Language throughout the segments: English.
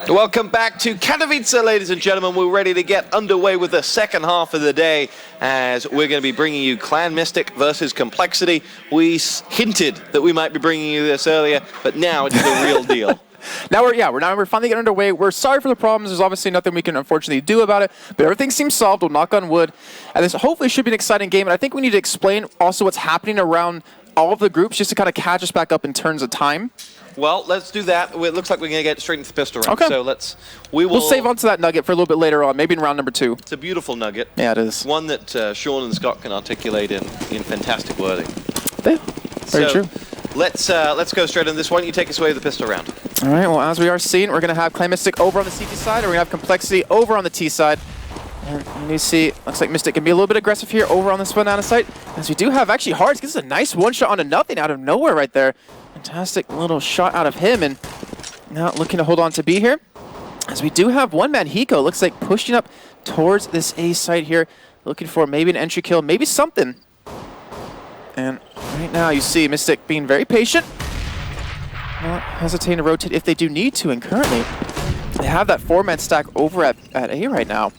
Welcome back to Katowice, ladies and gentlemen. We're ready to get underway with the second half of the day as we're going to be bringing you Clan-Mystik versus compLexity. We hinted that we might be bringing you this earlier, but now it's the real deal. Now we're finally getting underway. We're sorry for the problems. There's obviously nothing we can unfortunately do about it, but everything seems solved. We'll knock on wood. And this hopefully should be an exciting game. And I think we need to explain also what's happening around all of the groups just to kind of catch us back up in terms of time. Well, let's do that. It looks like we're going to get straight into the pistol round. Okay. So we'll save on to that nugget for a little bit later on, maybe in round number 2. It's a beautiful nugget. Yeah, it is. One that Sean and Scott can articulate in fantastic wording. Very true. Let's go straight in this. Why don't you take us away with the pistol round? All right, well, as we are seeing, we're going to have Clan-Mystik over on the CT side, and we're going to have compLexity over on the T side. And you see, looks like Mystik can be a little bit aggressive here over on this banana site, as we do have actually Hearts. Gets a nice one-shot onto nothing out of nowhere right there. Fantastic little shot out of him, and now looking to hold on to B here. As we do have one-man Hiko, looks like pushing up towards this A site here, looking for maybe an entry kill, maybe something. And right now you see Mystik being very patient, not hesitating to rotate if they do need to, and currently they have that 4-man stack over at A right now.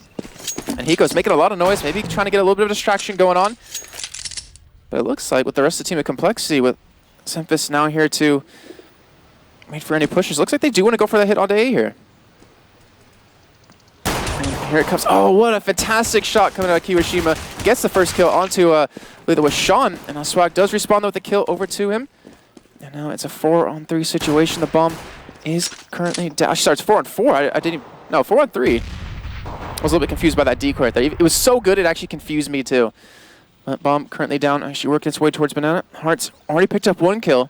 And Hiko's making a lot of noise, maybe trying to get a little bit of distraction going on. But it looks like with the rest of the team at compLexity, with Semphis now here to wait for any pushes. Looks like they do want to go for that hit onto A here. And here it comes. Oh, what a fantastic shot coming out of Kiyoshima. Gets the first kill onto with Sean, and now Swag does respond with the kill over to him. And now it's a 4-on-3 situation. The bomb is currently down. Actually, sorry, it's 4-on-4. I didn't even, no, 4-on-3. I was a little bit confused by that decoy right there. It was so good, it actually confused me too. But bomb currently down, actually working its way towards Banana. Hearts already picked up 1 kill.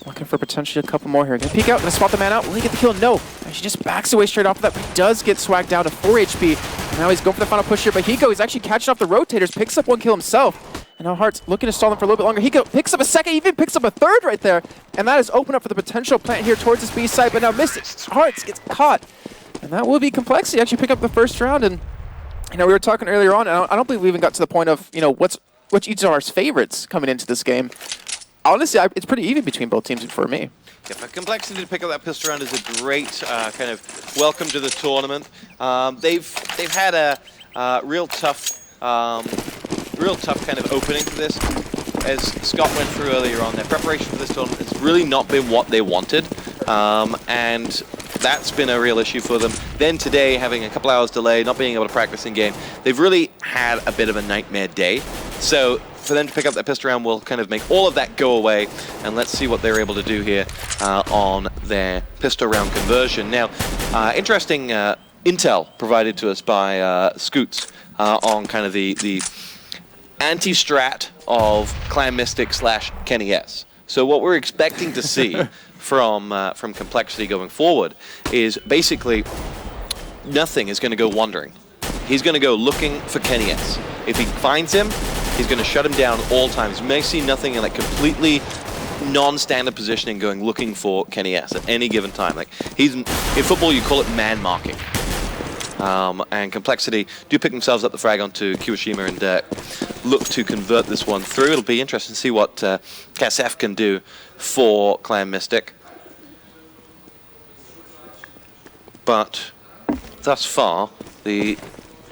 Looking for potentially a couple more here. Gonna peek out, gonna spot the man out. Will he get the kill? No. Actually just backs away straight off of that, but he does get Swag down to 4 HP. And now he's going for the final push here, but Hiko is actually catching off the rotators, picks up 1 kill himself. And now Hearts looking to stall him for a little bit longer. Hiko picks up a second, even picks up a third right there. And that is open up for the potential plant here towards this B side, but now Mystik. Hearts gets caught. And that will be compLexity actually pick up the first round. And you know, we were talking earlier on, and I don't believe we even got to the point of, you know, what's each of our favorites coming into this game. Honestly, it's pretty even between both teams for me. Yeah, for compLexity to pick up that pistol round is a great kind of welcome to the tournament. They've had a real tough kind of opening for this. As Scott went through earlier on, their preparation for this tournament has really not been what they wanted, and that's been a real issue for them. Then today, having a couple hours delay, not being able to practice in game, they've really had a bit of a nightmare day. So for them to pick up that pistol round will kind of make all of that go away, and let's see what they're able to do here on their pistol round conversion. Now, interesting intel provided to us by Scoots on kind of the anti-strat of Clan-Mystik / Kenny S. So what we're expecting to see from compLexity going forward is basically nothing is going to go wandering. He's going to go looking for Kenny S. If he finds him, he's going to shut him down at all times. You may see nothing in like completely non-standard positioning going looking for Kenny S at any given time. Like in football, you call it man marking. And compLexity do pick themselves up the frag onto Kiyoshima and look to convert this one through. It'll be interesting to see what KSF can do for Clan-Mystik. But thus far, the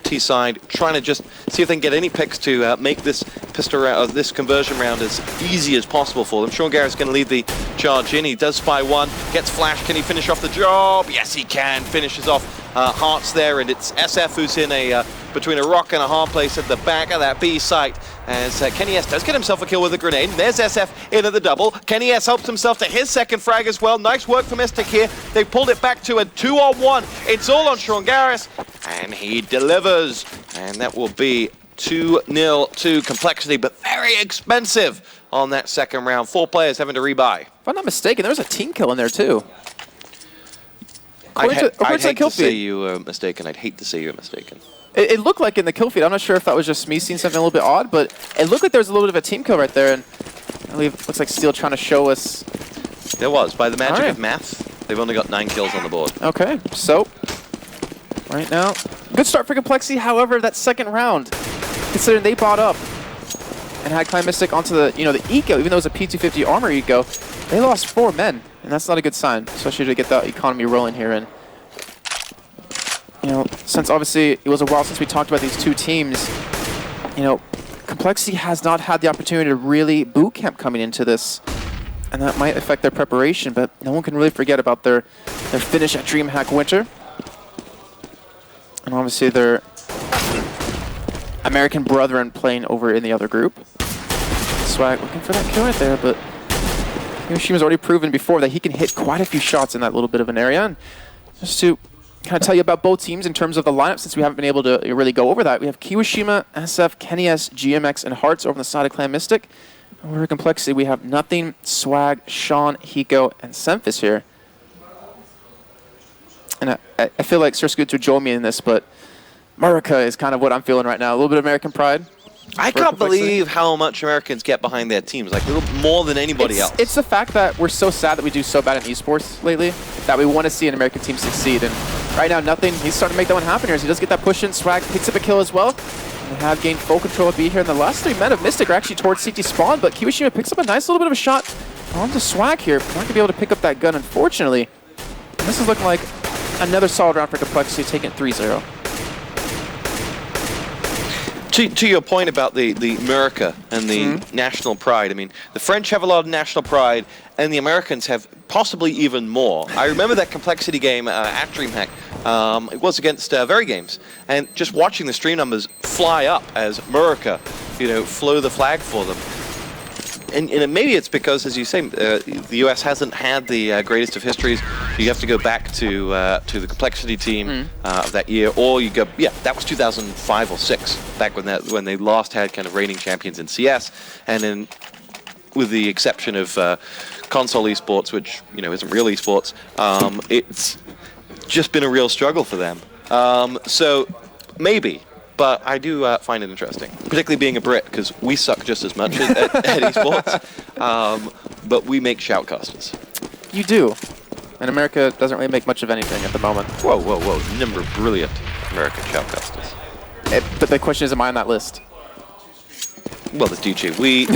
T side trying to just see if they can get any picks to make this pistol round, this conversion round as easy as possible for them. Sean Garrett's going to lead the charge in. He does spy one, gets flash. Can he finish off the job? Yes, he can. Finishes off Hearts there, and it's SF who's in a between a rock and a hard place at the back of that B site. As Kenny S does get himself a kill with a grenade. And there's SF in at the double. Kenny S helps himself to his second frag as well. Nice work from Mystik here. They've pulled it back to a 2-on-1. It's all on Sean Garris, and he delivers. And that will be 2-0 to compLexity, but very expensive on that second round. 4 players having to rebuy. If I'm not mistaken, there was a team kill in there too. I'd hate to say you were mistaken. I'd hate to say you were mistaken. It looked like in the kill feed. I'm not sure if that was just me seeing something a little bit odd, but it looked like there was a little bit of a team kill right there, and I believe it looks like Steel trying to show us. There was. By the magic of math, they've only got 9 kills on the board. Okay, so right now, good start for compLexity. However, that second round, considering they bought up and had Clan-Mystik onto the the eco, even though it was a P250 armor eco, they lost 4 men, and that's not a good sign, especially to get the economy rolling here. And you know, since obviously it was a while since we talked about these two teams, you know, compLexity has not had the opportunity to really boot camp coming into this, and that might affect their preparation. But no one can really forget about their finish at DreamHack Winter, and obviously their American brethren playing over in the other group. Swag looking for that kill right there, but Yoshima's already proven before that he can hit quite a few shots in that little bit of an area. And just to kind of tell you about both teams in terms of the lineup, since we haven't been able to really go over that, we have Kiwashima, SF, KennyS, GMX, and Hearts over on the side of Clan-Mystik. Over compLexity, we have Nothing, Swag, Sean, Hiko, and Semphis here. And I feel like Sir Scoots would join me in this, but America is kind of what I'm feeling right now. A little bit of American pride. I can't believe how much Americans get behind their teams, like a little more than anybody else. It's the fact that we're so sad that we do so bad in esports lately that we want to see an American team succeed. And right now, Nothing, he's starting to make that one happen here. So he does get that push in. Swag picks up a kill as well. We have gained full control of B here. And the last 3 men of Mystik are actually towards CT spawn, but Kiwashima picks up a nice little bit of a shot onto Swag here. Not going to be able to pick up that gun, unfortunately. And this is looking like another solid round for compLexity, taking it 3-0. To your point about the America and the national pride, I mean, the French have a lot of national pride, and the Americans have possibly even more. I remember that compLexity game at DreamHack. It was against Very Games, and just watching the stream numbers fly up as America, you know, flow the flag for them. And maybe it's because, as you say, the US hasn't had the greatest of histories. You have to go back to the compLexity team of that year, or you go, yeah, that was 2005 or 6, back when they last had kind of reigning champions in CS, and then with the exception of console esports, which isn't real esports, it's just been a real struggle for them. So maybe. But I do find it interesting, particularly being a Brit, because we suck just as much at esports, but we make shoutcasters. You do. And America doesn't really make much of anything at the moment. Whoa, whoa, whoa. Number of brilliant American shoutcasters. But the question is, am I on that list? Well, there's DJ.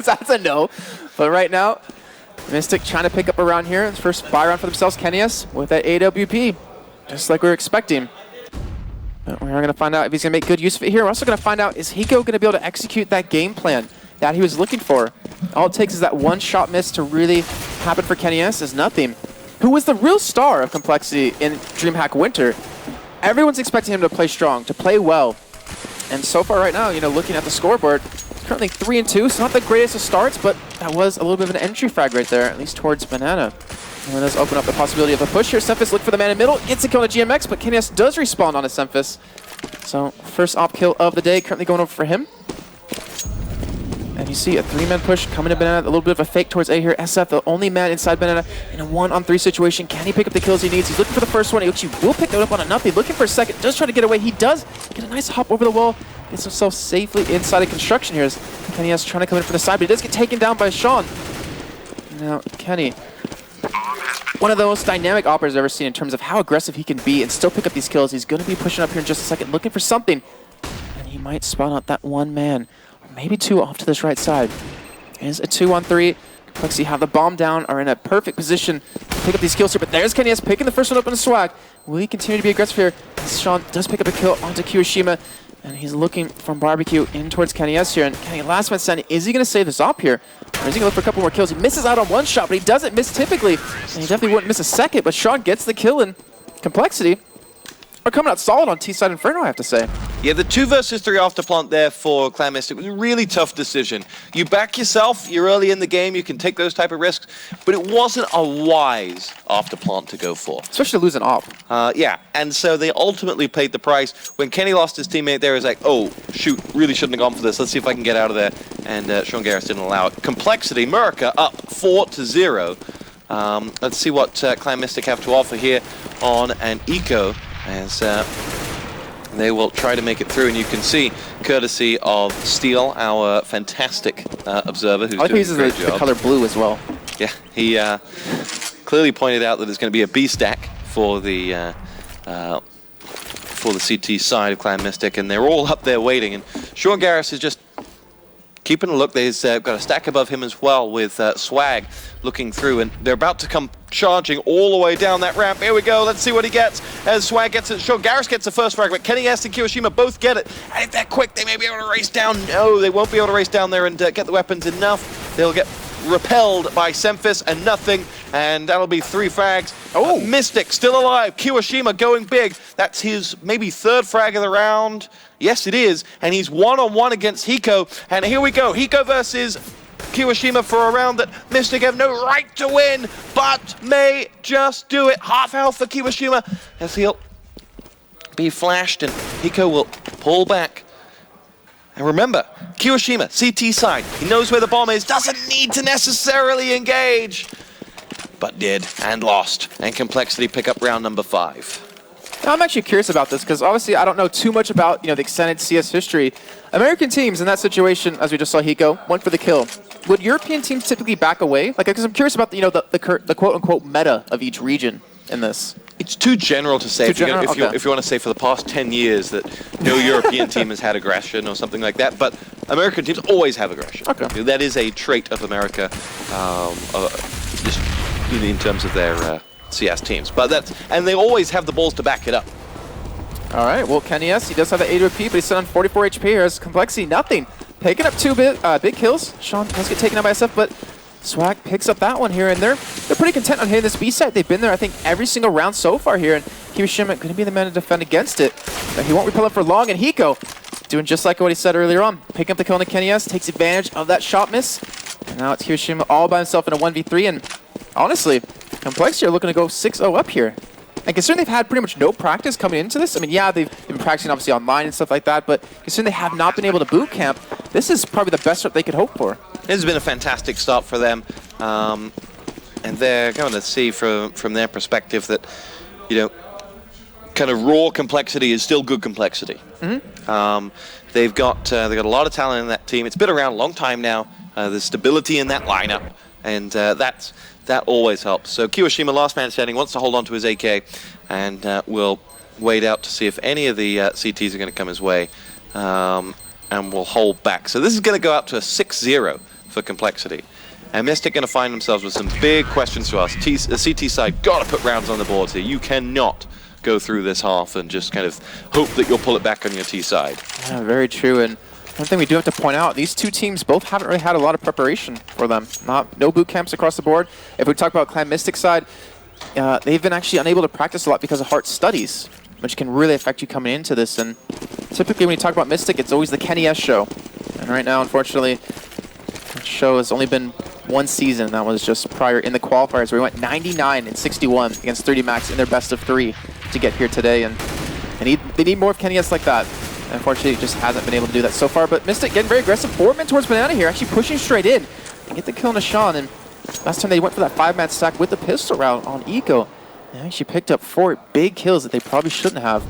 That's a no. But right now, Mystik trying to pick up around here. It's first buy round for themselves, KennyS, with that AWP, just like we were expecting. But we're going to find out if he's going to make good use of it here. We're also going to find out, is Hiko going to be able to execute that game plan that he was looking for? All it takes is that one shot miss to really happen for KennyS is Nothing, who was the real star of compLexity in DreamHack Winter. Everyone's expecting him to play strong, to play well. And so far right now, looking at the scoreboard, it's currently 3-2, so not the greatest of starts, but that was a little bit of an entry frag right there, at least towards Banana. And it does open up the possibility of a push here. Semphis look for the man in middle, gets a kill on a GMX, but KennyS does respawn on a Semphis. So first op kill of the day, currently going over for him. And you see a 3-man push coming to Banana, a little bit of a fake towards A here. SF, the only man inside Banana in a 1-on-3 situation. Can he pick up the kills he needs? He's looking for the first one. He actually will pick that up on a Nothing. Looking for a second, does try to get away. He does get a nice hop over the wall. Gets himself safely inside of construction here. As KennyS trying to come in from the side, but he does get taken down by Sean. Now, Kenny, one of the most dynamic operators I've ever seen in terms of how aggressive he can be and still pick up these kills. He's going to be pushing up here in just a second, looking for something. And he might spawn out that one man, or maybe 2 off to this right side. Is a 2-on-3. compLexity have the bomb down, are in a perfect position to pick up these kills here. But there's KennyS picking the first one up on the Swag. Will he continue to be aggressive here? Sean does pick up a kill onto Kiwashima. And he's looking from Barbecue in towards KennyS here. And Kenny, last man standing, is he going to save this op here? Or is he going to look for a couple more kills? He misses out on one shot, but he doesn't miss typically. And he definitely wouldn't miss a second, but Sean gets the kill, and compLexity are coming out solid on T-side Inferno, I have to say. Yeah, the 2 versus 3 after plant there for Clan-Mystik was a really tough decision. You back yourself, you're early in the game, you can take those type of risks, but it wasn't a wise after plant to go for. Especially to lose an op. Yeah, and so they ultimately paid the price. When Kenny lost his teammate there, he was like, oh, shoot, really shouldn't have gone for this. Let's see if I can get out of there. And Sean Garris didn't allow it. compLexity, America up 4-0. Let's see what Clan-Mystik have to offer here on an eco, as they will try to make it through. And you can see, courtesy of Steel, our fantastic observer, who's doing a great job. I like he uses the color blue as well. Yeah, he clearly pointed out that there's going to be a B stack for the CT side of Clan-Mystik, and they're all up there waiting. And Sean Garris is just keeping a look. They've got a stack above him as well with Swag looking through, and they're about to come charging all the way down that ramp. Here we go. Let's see what he gets as Swag gets it. Sure, Garrus gets the first frag, but KennyS and kiwAshima both get it. And if they're quick, they may be able to race down. No, they won't be able to race down there and get the weapons enough. They'll get repelled by Semphis and nothing, and that'll be 3 frags. Oh, Mystik still alive. kiwAshima going big. That's his maybe 3rd frag of the round. Yes, it is, and he's one-on-one against Hiko. And here we go, Hiko versus kiwAshima for a round that Mystik have no right to win, but may just do it. Half health for kiwAshima as he'll be flashed, and Hiko will pull back. And remember, kiwAshima, CT side, he knows where the bomb is, doesn't need to necessarily engage, but did, and lost. And compLexity pick up round number 5. Now, I'm actually curious about this, because obviously I don't know too much about the extended CS history. American teams in that situation, as we just saw Hiko, went for the kill. Would European teams typically back away? Like, because I'm curious about the quote-unquote meta of each region in this. It's too general to say. If you want to say for the past 10 years that no European team has had aggression or something like that, but American teams always have aggression. Okay. That is a trait of America, just in terms of their CS teams. But and they always have the balls to back it up. All right. Well, KennyS, he does have the 8 OP, but he's still on 44 HP here. As compLexity, nothing. Picking up 2 big kills. Sean does get taken out by SF, but Swag picks up that one here, and they're pretty content on hitting this B site. They've been there, I think, every single round so far here, and kiwAshima going to be the man to defend against it. But he won't repel it for long, and Hiko doing just like what he said earlier on. Picking up the kill on the KennyS, takes advantage of that shot miss. And now it's kiwAshima all by himself in a 1v3, and honestly, compLexity are looking to go 6-0 up here. And considering they've had pretty much no practice coming into this, I mean, yeah, they've been practicing obviously online and stuff like that, but considering they have not been able to boot camp, this is probably the best start they could hope for. This has been a fantastic start for them, and they're going to see from their perspective that, kind of raw compLexity is still good compLexity. Mm-hmm. They've got a lot of talent in that team. It's been around a long time now. There's stability in that lineup, and that always helps. So kiwAshima, last man standing, wants to hold on to his AK, and will wait out to see if any of the CTs are going to come his way, and will hold back. So this is going to go up to a 6-0 for compLexity. And Mystik going to find themselves with some big questions to ask. The CT side got to put rounds on the board here. You cannot go through this half and just kind of hope that you'll pull it back on your T side. Yeah, very true. And one thing we do have to point out, these two teams both haven't really had a lot of preparation for them. No boot camps across the board. If we talk about Clan-Mystik side, they've been actually unable to practice a lot because of hard studies, which can really affect you coming into this. And typically when you talk about Mystik, it's always the KennyS show. And right now, unfortunately, the show has only been one season. That was just prior in the qualifiers where we went 99 and 61 against 30 Max in their best of 3 to get here today. And they need more of KennyS like that. Unfortunately, it just hasn't been able to do that so far. But Mystik getting very aggressive. 4-man towards Banana here, actually pushing straight in. Get the kill on Sean. And last time they went for that 5-man stack with the pistol route on Eco. They actually picked up 4 big kills that they probably shouldn't have.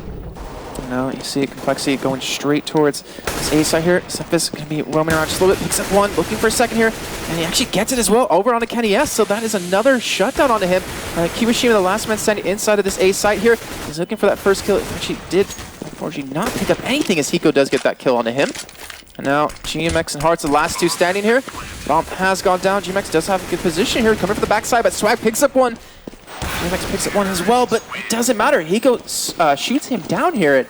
Now you see compLexity going straight towards this A side here. Semphis going to be roaming around just a little bit. Picks up 1, looking for a second here. And he actually gets it as well over onto KennyS. So that is another shutdown onto him. kiwAshima, the last man standing inside of this A site here. He's looking for that first kill. He actually did, unfortunately, not pick up anything as Hiko does get that kill onto him. And now GMX and Hearts, the last 2 standing here. Bomb has gone down. GMX does have a good position here. Coming from the backside, but Swag picks up 1. GMX picks up 1 as well, but it doesn't matter. Hiko shoots him down here.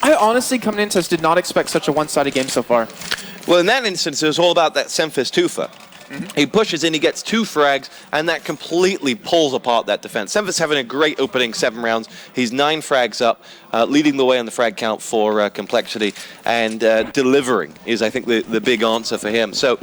I honestly, coming into this, did not expect such a one-sided game so far. Well, in that instance, it was all about that Semphis twofer. He pushes in, he gets 2 frags, and that completely pulls apart that defense. Semphis having a great opening 7 rounds. He's 9 frags up, leading the way on the frag count for compLexity, and delivering is, I think, the big answer for him. So,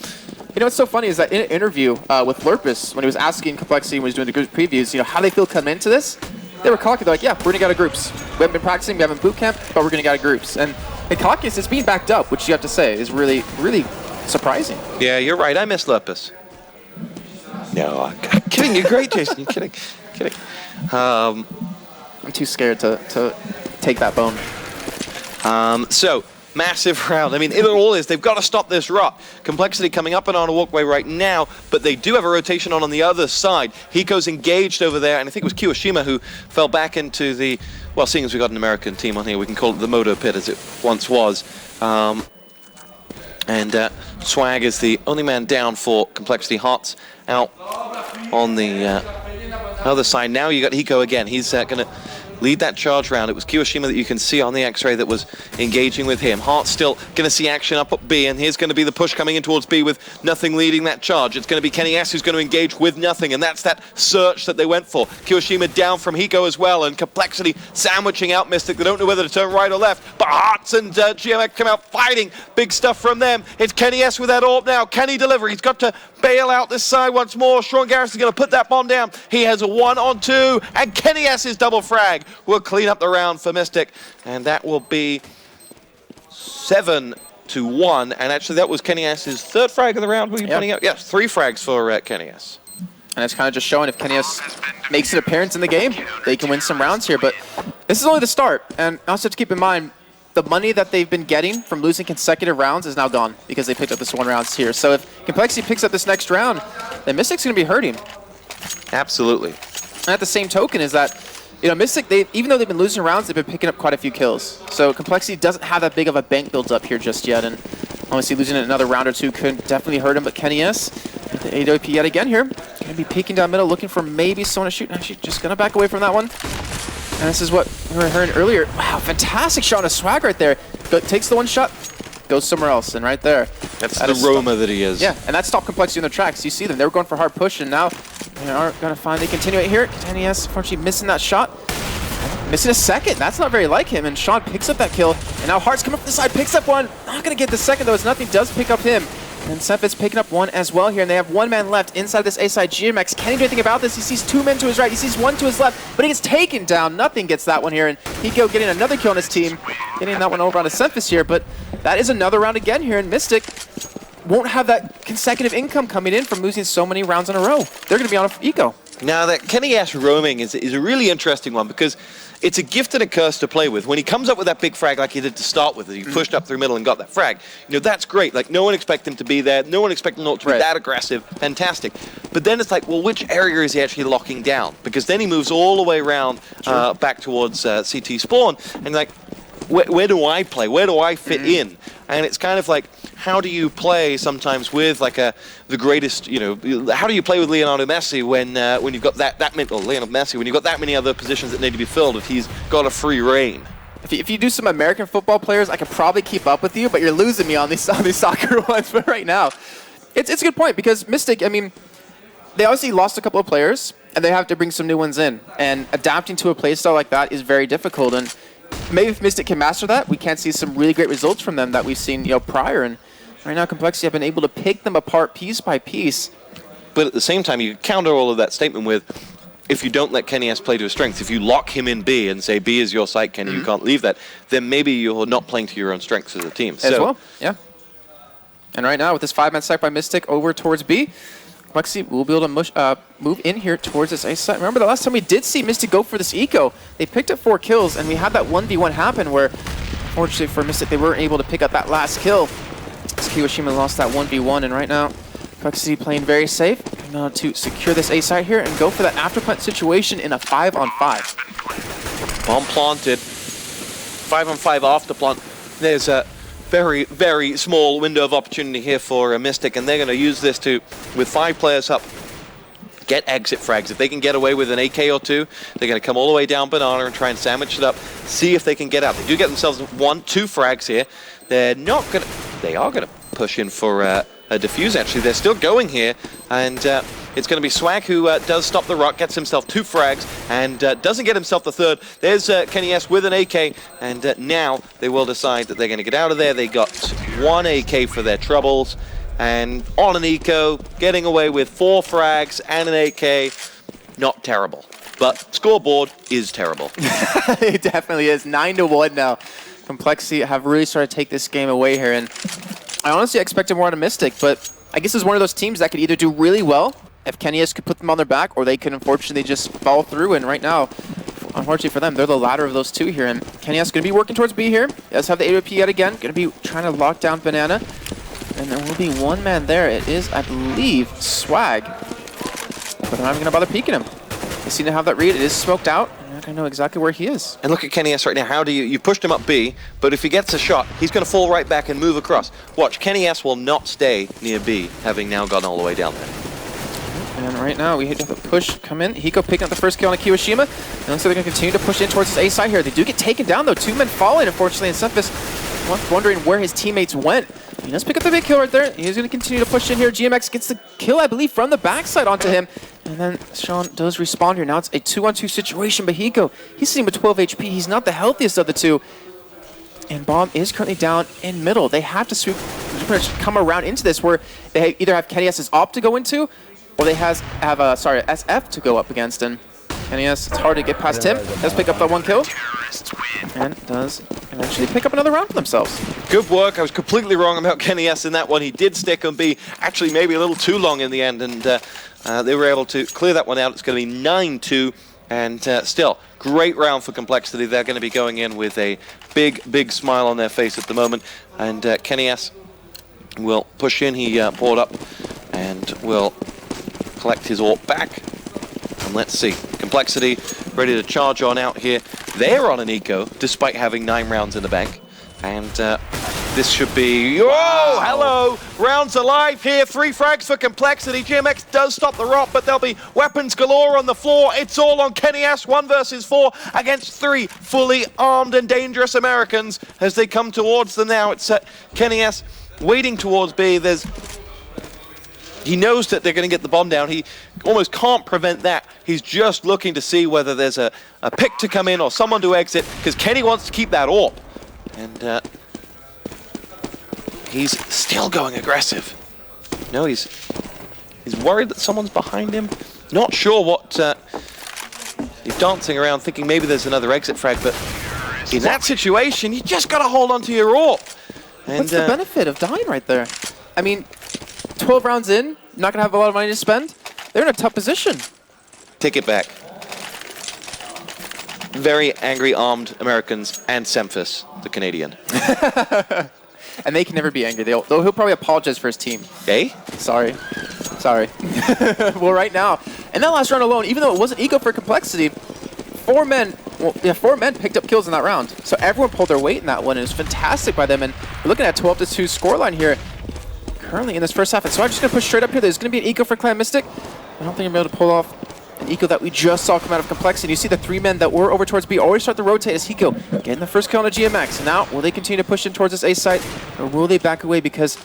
what's so funny is that in an interview with Lurpus, when he was asking compLexity when he was doing the group previews, how they feel coming into this, they were cocky. They're like, yeah, we're going to get out of groups. We haven't been practicing, we haven't boot camp, but we're going to get out of groups. And the cockiness is being backed up, which you have to say is really, really surprising. Yeah, you're right. I miss Lurpus. No, I'm kidding. You're great, Jason. You're kidding. I'm too scared to take that bone. So, massive round. I mean, it all is. They've got to stop this rot. compLexity coming up and on a walkway right now, but they do have a rotation on the other side. Hiko's engaged over there, and I think it was kiwAshima who fell back into the, well, seeing as we've got an American team on here, we can call it the Moto Pit as it once was. And Swag is the only man down for compLexity. Hearts out on the other side. Now you got Hiko again. He's going to lead that charge round. It was Kiyoshima that you can see on the X-ray that was engaging with him. Hearts still going to see action up at B, and here's going to be the push coming in towards B with Nothing leading that charge. It's going to be Kenny S who's going to engage with Nothing, and that's that search that they went for. Kiyoshima down from Hiko as well, and compLexity sandwiching out Mystik. They don't know whether to turn right or left, but Hearts and GMX come out fighting. Big stuff from them. It's Kenny S with that AWP now. Can he deliver? He's got to bail out this side once more. Sean Garrison's going to put that bomb down. He has a 1-on-2, and Kenny S's double frag will clean up the round for Mystik, and that will be 7-1. And actually, that was Kenny S's third frag of the round. Were you pointing out? Yes, 3 frags for Kenny S. And it's kind of just showing if Kenny S makes an appearance in the game, they can win some rounds here. But this is only the start, and I also have to keep in mind the money that they've been getting from losing consecutive rounds is now gone because they picked up this 1 round here. So if compLexity picks up this next round, then Mystik's going to be hurting. Absolutely. And at the same token is that, you know, Mystik, even though they've been losing rounds, they've been picking up quite a few kills. So compLexity doesn't have that big of a bank build up here just yet, and honestly losing another round or 2 could definitely hurt him. But Kenny S, the AWP yet again here, going to be peeking down middle, looking for maybe someone to shoot. Actually, just going to back away from that one. And this is what we were hearing earlier. Wow, fantastic shot on a Swag right there. Takes the 1 shot, goes somewhere else, and right there. That's the Roma that he is. Yeah, and that stopped compLexity in their tracks. You see them, they were going for hard push, and now they are going to finally continue it here. Kenny S, unfortunately, missing that shot. Missing a second. That's not very like him, and Sean picks up that kill. And now Hearts come up the side, picks up 1. Not going to get the second, though, as Nothing does pick up him. And Semph picking up 1 as well here, and they have 1 man left inside this A side. GMX can't do anything about this. He sees 2 men to his right, he sees 1 to his left, but he gets taken down. Nothing gets that one here, and Hiko getting another kill on his team, getting that one over on Semph here. But that is another round again here, and Mystik won't have that consecutive income coming in from losing so many rounds in a row. They're going to be on Eco. Now, that Kenny S roaming is a really interesting one because it's a gift and a curse to play with. When he comes up with that big frag like he did to start with, he pushed up through middle and got that frag, you know, that's great. Like, no one expected him to be there. No one expected him not to be that aggressive. Fantastic. But then it's like, well, which area is he actually locking down? Because then he moves all the way around back towards CT spawn, and like, where do I play? Where do I fit in? And it's kind of like, how do you play sometimes with like the greatest, you know, how do you play with Leonardo Messi when you've got that many, or Lionel Messi, when you've got that many other positions that need to be filled if he's got a free reign? If you do some American football players, I could probably keep up with you, but you're losing me on these soccer ones. But right now, it's a good point because Mystik, I mean, they obviously lost a couple of players, and they have to bring some new ones in. And adapting to a playstyle like that is very difficult. And maybe if Mystik can master that, we can see some really great results from them that we've seen, you know, prior. And right now, compLexity have been able to pick them apart piece by piece. But at the same time, you counter all of that statement with, if you don't let Kenny S play to his strengths, if you lock him in B and say B is your site, Kenny, you can't leave that, then maybe you're not playing to your own strengths as a team. As well, yeah. And right now, with this 5-man stack by Mystik over towards B, compLexity will be able to move in here towards this A site. Remember the last time we did see Mystik go for this eco, they picked up 4 kills, and we had that 1v1 happen where, unfortunately for Mystik, they weren't able to pick up that last kill. Kiyoshima lost that 1v1, and right now, compLexity playing very safe to secure this A site here and go for that after plant situation in a 5-on-5. Bomb planted. 5-on-5 after plant. There's a very, very small window of opportunity here for Mystik, and they're going to use this to, with 5 players up, get exit frags. If they can get away with an AK or 2, they're going to come all the way down Banana and try and sandwich it up, see if they can get out. They do get themselves 2 frags here. They are going to push in for a defuse, actually. They're still going here, and it's going to be Swag who does stop the rock, gets himself 2 frags, and doesn't get himself the 3rd. There's Kenny S with an AK, and now they will decide that they're going to get out of there. They got 1 AK for their troubles, and on an eco, getting away with 4 frags and an AK, not terrible. But scoreboard is terrible. It definitely is. 9-1 now. compLexity have really started to take this game away here, and I honestly expected more out of Mystik, but I guess it's one of those teams that could either do really well if Kenny S could put them on their back, or they could unfortunately just fall through, and right now, unfortunately for them, they're the latter of those 2 here, and Kenny S going to be working towards B here. He does have the AWP yet again, going to be trying to lock down Banana, and there will be 1 man there. It is, I believe, Swag, but I'm not even going to bother peeking him. They seem to have that read. It is smoked out. And not going to know exactly where he is. And look at KennyS right now. How do you pushed him up B, but if he gets a shot, he's going to fall right back and move across. Watch, KennyS will not stay near B, having now gone all the way down there. And right now, we have a push come in. Hiko picking up the first kill on Kiyoshima. And looks like they're going to continue to push in towards his A side here. They do get taken down, though. 2 men falling, unfortunately, and Semphis wondering where his teammates went. He does pick up the big kill right there. He's going to continue to push in here. GMX gets the kill, I believe, from the backside onto him. And then Sean does respond here. Now it's a 2-on-2 situation, but Hiko, he's sitting with 12 HP. He's not the healthiest of the two. And Bomb is currently down in middle. They have to swoop, come around into this where they either have KennyS's op to go into, or they have SF to go up against. And KennyS, it's hard to get past him. Does pick up that 1 kill. And does eventually pick up another round for themselves. Good work. I was completely wrong about KennyS in that one. He did stick on B, actually maybe a little too long in the end, and they were able to clear that one out. It's going to be 9-2, and still, great round for compLexity. They're going to be going in with a big smile on their face at the moment, and KennyS will push in. He poured up and will collect his AWP back. And let's see, compLexity ready to charge on out here. They're on an eco, despite having 9 rounds in the bank. And this should be, whoa, hello, rounds alive here. 3 frags for compLexity. GMX does stop the ROP, but there'll be weapons galore on the floor. It's all on KennyS, 1 versus 4 against 3 fully armed and dangerous Americans as they come towards them now. It's KennyS waiting towards B. He knows that they're going to get the bomb down. He almost can't prevent that. He's just looking to see whether there's a pick to come in or someone to exit, because Kenny wants to keep that AWP. And he's still going aggressive. No, he's worried that someone's behind him. Not sure what... he's dancing around thinking maybe there's another exit frag, but in that situation, you just got to hold on to your AWP. And, what's the benefit of dying right there? I mean... 12 rounds in, not going to have a lot of money to spend. They're in a tough position. Take it back. Very angry armed Americans and Semphis, the Canadian. And they can never be angry. He'll probably apologize for his team. Eh? Sorry. Well, right now, in that last round alone, even though it wasn't eco for compLexity, 4 men picked up kills in that round. So everyone pulled their weight in that one. It was fantastic by them. And we're looking at 12-2 scoreline here. Currently in this first half, and so I'm just going to push straight up here. There's going to be an eco for Clan-Mystik. I don't think I'm able to pull off an eco that we just saw come out of compLexity. You see the 3 men that were over towards B always start to rotate as Hiko getting the first kill on a GMX. And now, will they continue to push in towards this A site, or will they back away? Because,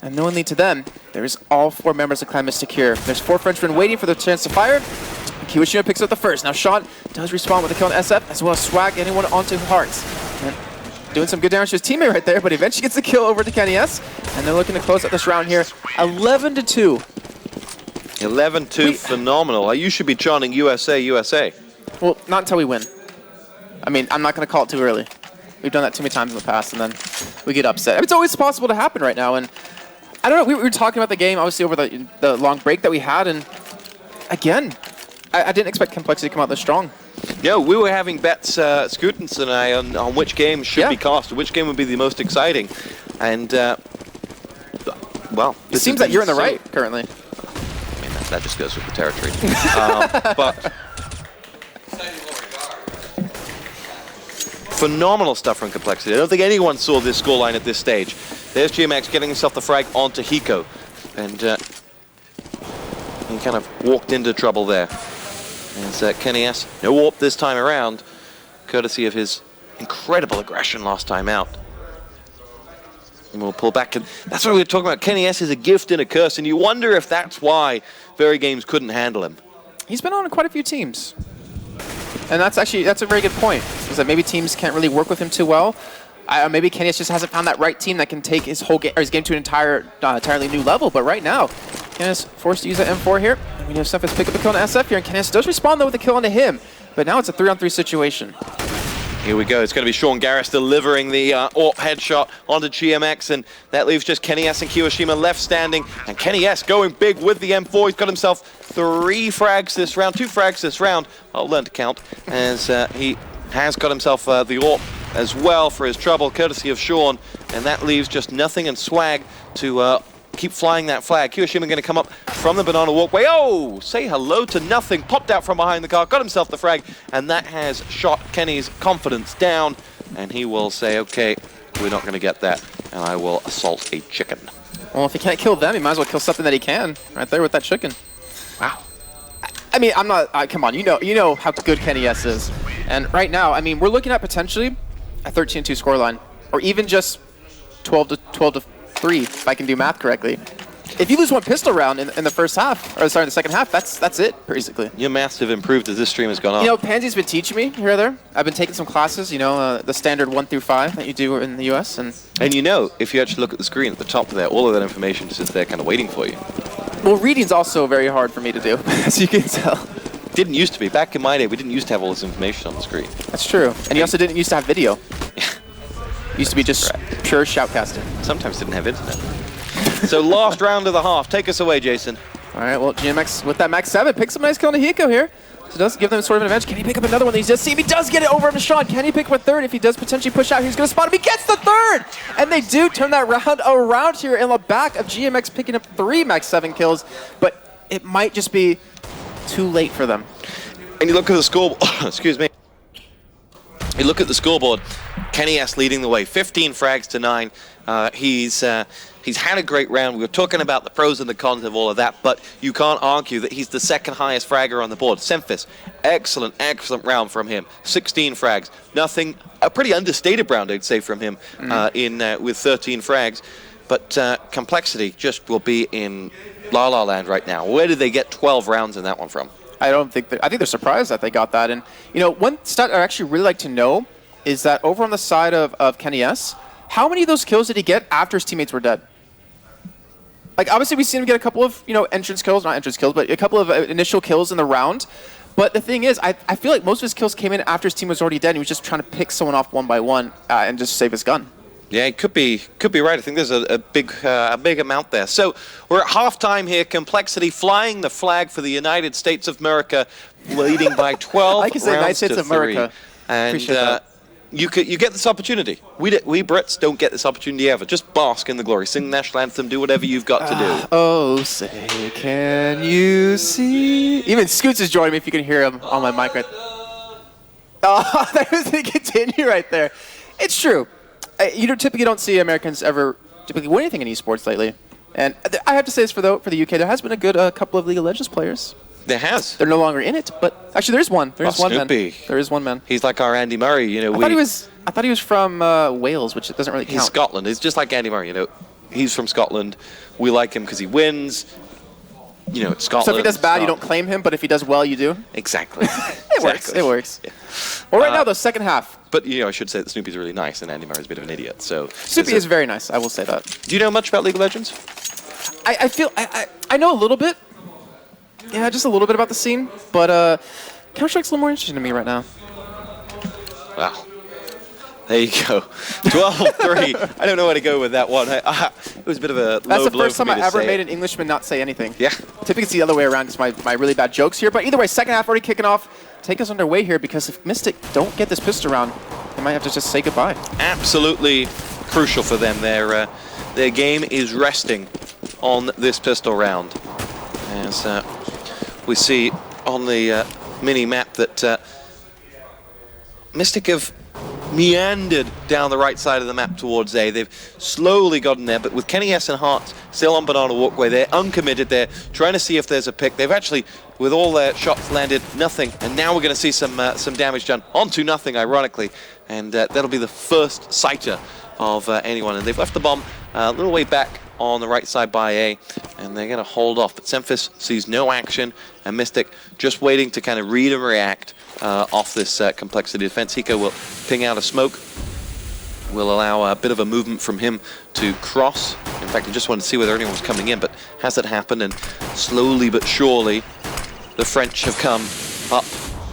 unknowingly to them, there's all 4 members of Clan-Mystik here. There's 4 Frenchmen waiting for the chance to fire. Kiyoshima picks up the first. Now Sean does respond with a kill on SF, as well as Swag getting one onto Hearts. And doing some good damage to his teammate right there, but eventually gets the kill over to KennyS. And they're looking to close out this round here. 11-2. 11-2, phenomenal. You should be chanting USA, USA. Well, not until we win. I mean, I'm not going to call it too early. We've done that too many times in the past, and then we get upset. I mean, it's always possible to happen right now. And I don't know, we were talking about the game, obviously, over the long break that we had. And again, I didn't expect compLexity to come out this strong. Yeah, we were having bets, Scootens and I, on which game should be cast, which game would be the most exciting. And, well... It seems that you're in the right, currently. I mean, that just goes with the territory. But... phenomenal stuff from compLexity. I don't think anyone saw this scoreline at this stage. There's GMX getting himself the frag onto Hiko. And he kind of walked into trouble there. As KennyS, no AWP this time around, courtesy of his incredible aggression last time out. And we'll pull back. And that's what we were talking about. KennyS is a gift and a curse, and you wonder if that's why Very Games couldn't handle him. He's been on quite a few teams. And that's a very good point, is that maybe teams can't really work with him too well. Maybe KennyS just hasn't found that right team that can take his whole game, or his game to an entirely new level. But right now, KennyS forced to use that M4 here. And we have Semphis pick up a kill on SF here, and KennyS does respond though with a kill onto him. But now it's a 3-on-3 situation. Here we go. It's going to be Sean Garris delivering the AWP headshot onto GMX, and that leaves just KennyS and Kiyoshima left standing. And KennyS going big with the M4. He's got himself 3 frags this round, 2 frags this round. I'll learn to count, as he has got himself the AWP as well for his trouble, courtesy of Sean. And that leaves just Nothing and Swag to keep flying that flag. Kiyoshima going to come up from the banana walkway. Oh, say hello to nothing. Popped out from behind the car, got himself the frag, and that has shot Kenny's confidence down. And he will say, okay, we're not going to get that, and I will assault a chicken. Well, if he can't kill them, he might as well kill something that he can. Right there with that chicken. Wow. I mean, I'm not, come on, you know how good Kenny S is. And right now, I mean, we're looking at potentially a 13-2 scoreline, or even just 12-3, if I can do math correctly. If you lose one pistol round in the first half, or sorry, in the second half, that's it, basically. Your maths have improved as this stream has gone on. You know, Pansy's been teaching me here or there. I've been taking some classes, you know, the standard 1 through 5 that you do in the US. And you know, if you actually look at the screen at the top there, all of that information is just there kind of waiting for you. Well, reading's also very hard for me to do, as you can tell. Didn't used to be. Back in my day, we didn't used to have all this information on the screen. That's true. And you also didn't used to have video. Used to be just pure shoutcasting. Sometimes didn't have internet. So last round of the half. Take us away, Jason. All right, well, GMX with that Max 7 picks up a nice kill on Hiko here. So it does give them sort of an advantage. Can he pick up another one that he's just seen? He does get it over to Sean. Can he pick up a third? If he does potentially push out, he's going to spot him. He gets the third! And they do turn that round around here in the back of GMX picking up 3 Max 7 kills. But it might just be too late for them. And you look at the scoreboard. Excuse me. You look at the scoreboard. Kenny S leading the way, 15 frags to 9. He's had a great round. We were talking about the pros and the cons of all of that, but you can't argue that he's the second highest fragger on the board. Semphis, excellent round from him. 16 frags. Nothing, a pretty understated round, I'd say, from him with 13 frags. But compLexity just will be in La La Land right now. Where did they get 12 rounds in that one from? I think they're surprised that they got that. And, you know, one stat I actually really like to know is that over on the side of Kenny S, how many of those kills did he get after his teammates were dead? Like, obviously, we've seen him get a couple of, you know, entrance kills, not entrance kills, but a couple of initial kills in the round. But the thing is, I feel like most of his kills came in after his team was already dead, and he was just trying to pick someone off one by one and just save his gun. Yeah, it could be right. I think there's a big amount there. So we're at halftime here. compLexity flying the flag for the United States of America, leading by 12 I can say United States of America. And appreciate that. You get this opportunity. We Brits don't get this opportunity ever. Just bask in the glory. Sing the national anthem. Do whatever you've got to do. Oh, say, can you see? Even Scoots is joining me if you can hear him on my mic right there. Oh, that was the continue right there. It's true. You typically don't see Americans ever typically win anything in esports lately. And I have to say this for the UK, there has been a good couple of League of Legends players. There has. They're no longer in it, but actually there is one. There is one man. There is one man. He's like our Andy Murray, you know. I thought he was from Wales, which doesn't really count. He's Scotland. He's just like Andy Murray, you know. He's from Scotland. We like him because he wins. You know, it's Scotland. So if he does bad, you don't claim him, but if he does well, you do? Exactly. It works. It works. Yeah. Well, right now, though, second half. But, you know, I should say that Snoopy's really nice and Andy Murray's a bit of an idiot. So Snoopy is very nice, I will say that. Do you know much about League of Legends? I know a little bit. Yeah, just a little bit about the scene. But Counter-Strike's a little more interesting to me right now. Wow. There you go. 12-3. I don't know where to go with that one. It was a bit of a low blow. That's the first time I ever made an Englishman not say anything. Yeah. Typically it's the other way around because my really bad jokes here. But either way, second half already kicking off. Take us underway here because if Mystik don't get this pistol round, they might have to just say goodbye. Absolutely crucial for them. Their game is resting on this pistol round. As we see on the mini-map that Mystik have meandered down the right side of the map towards A. They've slowly gotten there, but with Kenny S and Hart still on Banana Walkway, they're uncommitted. They're trying to see if there's a pick. They've actually, with all their shots landed, nothing. And now we're going to see some damage done onto nothing, ironically. And that'll be the first sighter of anyone. And they've left the bomb a little way back on the right side by A, and they're going to hold off. But Semphis sees no action, and Mystik just waiting to kind of read and react off this compLexity defense. Hiko will ping out a smoke, will allow a bit of a movement from him to cross. In fact, I just wanted to see whether anyone was coming in, but has it happened? And slowly but surely, the French have come up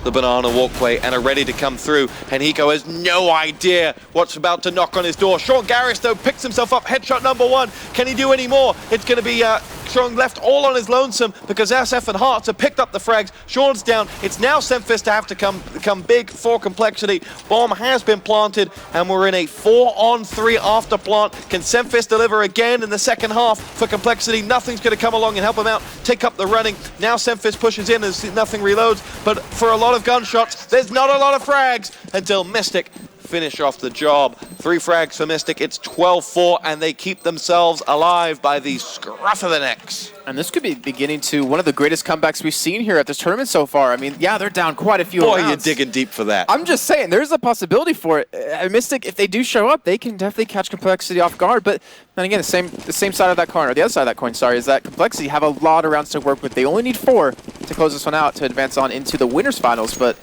the Banana Walkway and are ready to come through, and Hiko has no idea what's about to knock on his door. Sean Garris, though, picks himself up, headshot number 1. Can he do any more? It's going to be Sean left all on his lonesome because SF and Hearts have picked up the frags. Sean's down. It's now Semfist to have to come big for compLexity. Bomb has been planted, and we're in a 4-on-3 after plant. Can Semfist deliver again in the second half for compLexity? Nothing's going to come along and help him out, take up the running. Now Semfist pushes in as nothing reloads, but for a lot of gunshots, there's not a lot of frags until Mystik finish off the job. 3 frags for Mystik. It's 12-4, and they keep themselves alive by the scruff of the necks. And this could be beginning to one of the greatest comebacks we've seen here at this tournament so far. I mean, yeah, they're down quite a few Boy, rounds. you're digging deep for that. I'm just saying, there's a possibility for it. Mystik, if they do show up, they can definitely catch compLexity off guard. But then again, the same side of that coin, or the other side of that coin, sorry, is that compLexity have a lot of rounds to work with. They only need 4 to close this one out to advance on into the winners finals. But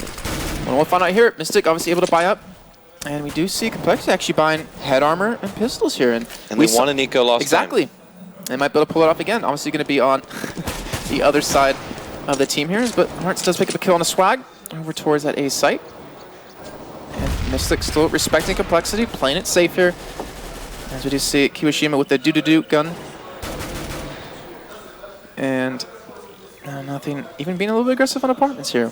we'll find out here. Mystik obviously able to buy up. And we do see compLexity actually buying head armor and pistols here. And we won an eco last time. Exactly. They might be able to pull it off again. Obviously going to be on the other side of the team here. But Hearts does pick up a kill on a swag over towards that A site. And Mystik still respecting compLexity, playing it safe here. As we do see Kiwashima with the doo-doo-doo gun. And nothing, even being a little bit aggressive on apartments here.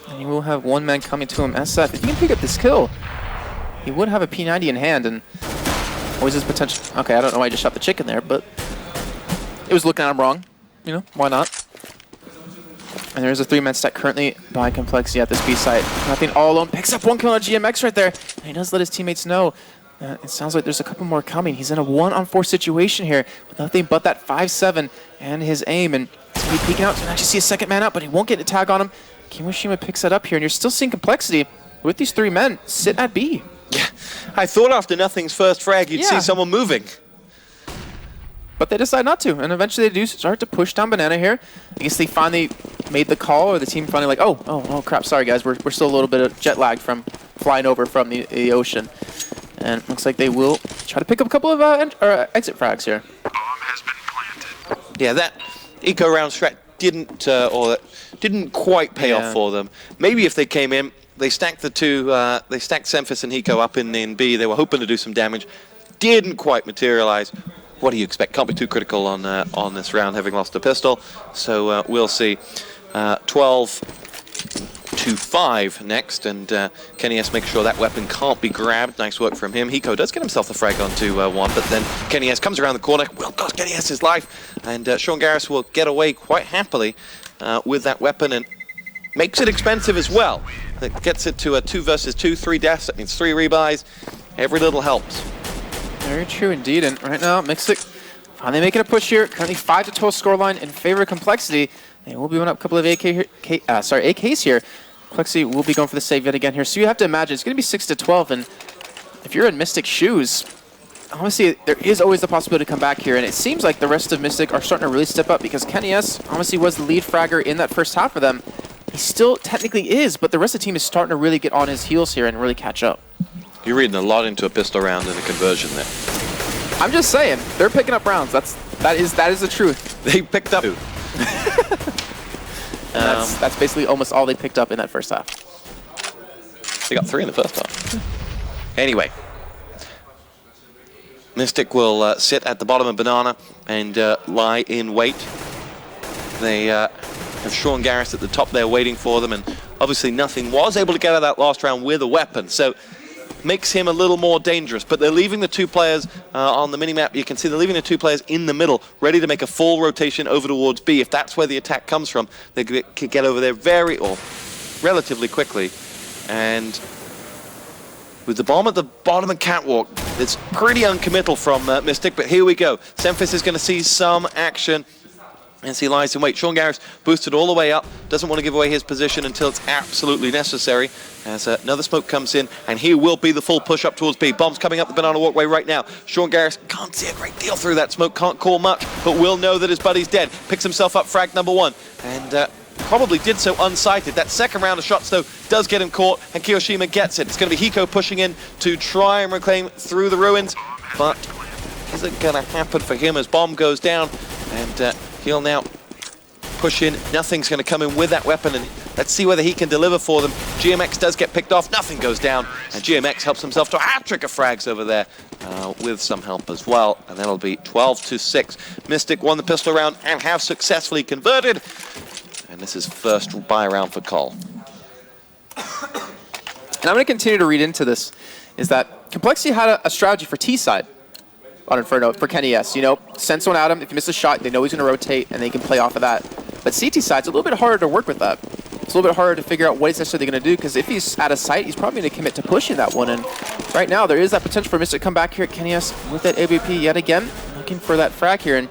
And he will have one man coming to him. SF, if he can pick up this kill, he would have a P90 in hand, and always his potential. Okay, I don't know why I just shot the chicken there, but it was looking at him wrong. You know, why not? And there's a 3-man stack currently by compLexity at this B site. Nothing all alone. Picks up 1 kill on GMX right there. And he does let his teammates know. It sounds like there's a couple more coming. He's in a 1-on-4 situation here with nothing but that 5-7 and his aim. And he's going to be peeking out. He's going to actually see a second man out, but he won't get a tag on him. Kiwashima picks that up here, and you're still seeing compLexity with these 3 men sit at B. Yeah, I thought after Nothing's first frag you'd see someone moving. But they decide not to, and eventually they do start to push down Banana here. I guess they finally made the call, or the team finally like, oh crap, sorry guys, we're still a little bit jet lagged from flying over from the ocean. And looks like they will try to pick up a couple of exit frags here. Bomb has been planted. Yeah, that eco round strat didn't quite pay off for them. Maybe if they came in, they stacked the two, they stacked Semfist and Hiko up in B. They were hoping to do some damage. Didn't quite materialize. What do you expect? Can't be too critical on this round, having lost a pistol. So we'll see. 12-5 next, and Kenny S makes sure that weapon can't be grabbed. Nice work from him. Hiko does get himself the frag onto 1, but then Kenny S comes around the corner, will cost Kenny S his life, and Sean Garris will get away quite happily with that weapon, and makes it expensive as well. It gets it to a 2 versus 2, 3 deaths, that means 3 rebuys. Every little helps. Very true indeed, and right now Mystik finally making a push here. Currently 5-12 scoreline in favor of compLexity. They will be going up a couple of AKs here. compLexity will be going for the save yet again here. So you have to imagine it's going to be 6-12, and if you're in Mystik's shoes, honestly, there is always the possibility to come back here, and it seems like the rest of Mystik are starting to really step up because Kenny S honestly was the lead fragger in that first half for them. He still technically is, but the rest of the team is starting to really get on his heels here and really catch up. You're reading a lot into a pistol round and a conversion there. I'm just saying, they're picking up rounds. That is the truth. They picked up. That's basically almost all they picked up in that first half. They got 3 in the first half. Anyway, Mystik will sit at the bottom of Banana and lie in wait. They have Sean Garris at the top there waiting for them, and obviously Nothing was able to get out of that last round with a weapon, so makes him a little more dangerous. But they're leaving the 2 players on the minimap. You can see they're leaving the 2 players in the middle, ready to make a full rotation over towards B. If that's where the attack comes from, they could get over there relatively quickly. And with the bomb at the bottom of Catwalk, it's pretty uncommittal from Mystik, but here we go. Semfist is going to see some action as he lies in wait. Sean Garris boosted all the way up, doesn't want to give away his position until it's absolutely necessary, as another smoke comes in, and here will be the full push up towards B. Bomb's coming up the Banana Walkway right now. Sean Garris can't see a great deal through that smoke, can't call much, but will know that his buddy's dead. Picks himself up frag number 1, and probably did so unsighted. That second round of shots, though, does get him caught, and Kiyoshima gets it. It's going to be Hiko pushing in to try and reclaim through the ruins, but isn't going to happen for him as Bomb goes down, and he'll now push in. Nothing's going to come in with that weapon, and let's see whether he can deliver for them. GMX does get picked off. Nothing goes down, and GMX helps himself to a hat-trick of frags over there with some help as well, and that'll be 12-6. Mystik won the pistol round and have successfully converted, and this is first buy round for Cole. And I'm going to continue to read into this, is that compLexity had a strategy for T-side on Inferno for Kenny S. You know, send someone at him. If you miss a shot, they know he's going to rotate, and they can play off of that. But CT side's a little bit harder to work with that. It's a little bit harder to figure out what he's necessarily going to do, because if he's out of sight, he's probably going to commit to pushing that one. And right now, there is that potential for Mystik to come back here at Kenny S with that AVP yet again, looking for that frag here. And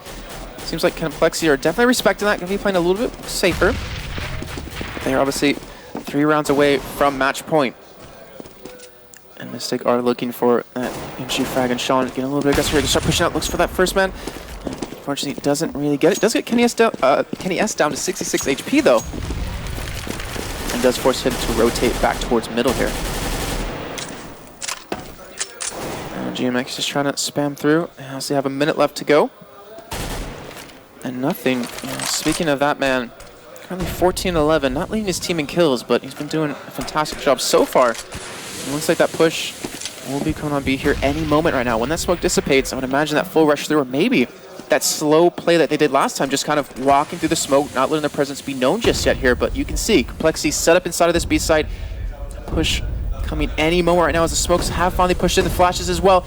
it seems like compLexity are definitely respecting that, going to be playing a little bit safer. They're obviously 3 rounds away from match point. And Mystik are looking for that in-shoot frag, and Sean getting a little bit aggressive here to start pushing out, looks for that first man. Unfortunately, doesn't really get it. Does get Kenny S down to 66 HP though, and does force him to rotate back towards middle here. And GMX is just trying to spam through. As they have a minute left to go, and nothing. Speaking of that man, currently 14-11, not leading his team in kills, but he's been doing a fantastic job so far. It looks like that push will be coming on B here any moment right now. When that smoke dissipates, I would imagine that full rush through, or maybe that slow play that they did last time, just kind of walking through the smoke, not letting their presence be known just yet here. But you can see compLexity set up inside of this B site. Push coming any moment right now as the smokes have finally pushed in the flashes as well.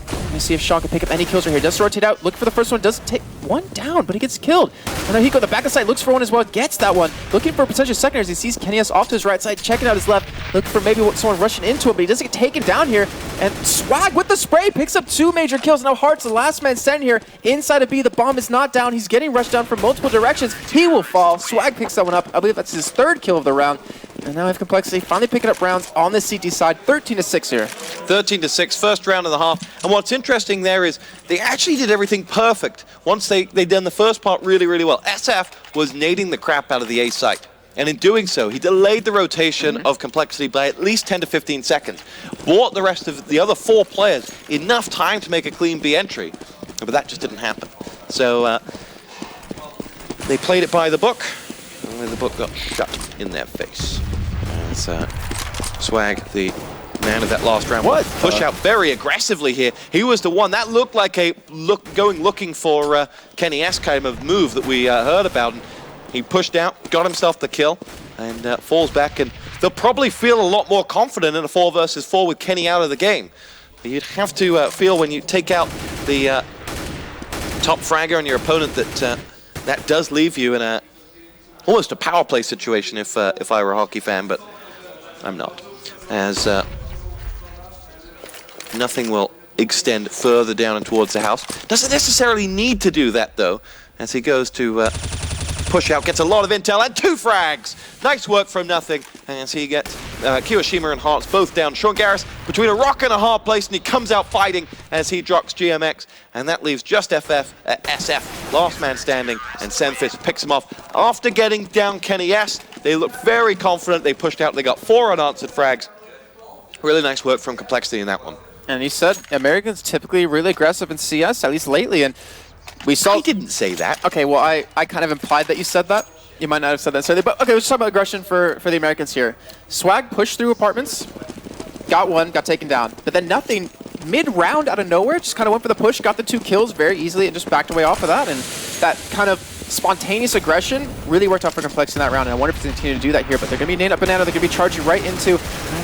Let me see if Sean can pick up any kills right here. Does rotate out, looking for the first one, does take one down, but he gets killed. And then Hiko, the back of the side, looks for one as well, gets that one. Looking for a potential second as he sees Kenny S off to his right side, checking out his left, looking for maybe someone rushing into him, but he doesn't get taken down here. And Swag with the spray picks up 2 major kills. Now Hearts, the last man standing here inside of B. The bomb is not down. He's getting rushed down from multiple directions. He will fall. Swag picks that one up. I believe that's his 3rd kill of the round. And now we have compLexity finally picking up rounds on the CT side, 13-6 here. 13-6, first round and a half. And what's interesting there is they actually did everything perfect. Once they'd done the first part really, really well. SF was nading the crap out of the A site. And in doing so, he delayed the rotation of compLexity by at least 10 to 15 seconds. Bought the rest of the other 4 players enough time to make a clean B entry. But that just didn't happen. So they played it by the book. And the book got shut in their face. As Swag, the man of that last round, push out very aggressively here. He was the one that looked like a looking for Kenny S kind of move that we heard about. And he pushed out, got himself the kill, and falls back. And they'll probably feel a lot more confident in a 4 versus 4 with Kenny out of the game. You'd have to feel when you take out the top fragger on your opponent that that does leave you in a almost a power play situation if I were a hockey fan, but I'm not. As nothing will extend further down and towards the house. Doesn't necessarily need to do that though, as he goes to push out, gets a lot of intel and 2 frags. Nice work from nothing, as he gets Kiyoshima and Hearts both down. Sean Garris between a rock and a hard place, and he comes out fighting as he drops GMX, and that leaves just SF, last man standing, and Senfist picks him off. After getting down Kenny S, they look very confident. They pushed out, they got 4 unanswered frags. Really nice work from compLexity in that one. And he said Americans typically really aggressive in CS, at least lately, and we saw... I didn't say that. Okay, well, I kind of implied that you said that. You might not have said that necessarily, but okay, let's talk about aggression for the Americans here. Swag pushed through apartments, got one, got taken down, but then nothing mid-round out of nowhere, just kind of went for the push, got the 2 kills very easily, and just backed away off of that, and that kind of spontaneous aggression really worked out for compLexity in that round, and I wonder if they continue to do that here, but they're going to be nade up banana, they're going to be charging right into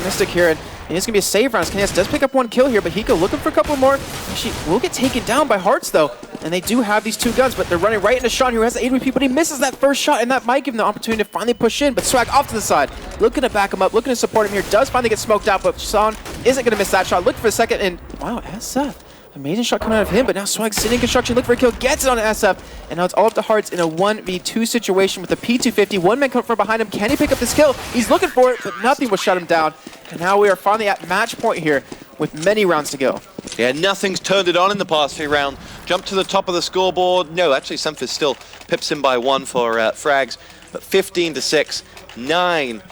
Mystik here, and it's going to be a save round. Kenny S does pick up 1 kill here, but Hiko looking for a couple more. Actually, will get taken down by Hearts, though. And they do have these 2 guns, but they're running right into Sean, who has the AWP, but he misses that first shot, and that might give him the opportunity to finally push in. But Swag off to the side, looking to back him up, looking to support him here. Does finally get smoked out, but Sean isn't going to miss that shot. Looking for a second, and wow, SF. Amazing shot coming out of him, but now Swag sitting in construction, looking for a kill, gets it on SF, and now it's all up to Hearts in a 1v2 situation with a P250. 1 man coming from behind him. Can he pick up this kill? He's looking for it, but nothing will shut him down. And now we are finally at match point here with many rounds to go. Yeah, nothing's turned it on in the past 3 rounds. Jump to the top of the scoreboard. No, actually, Senfist still pips him by 1 for frags, but 15-6, 9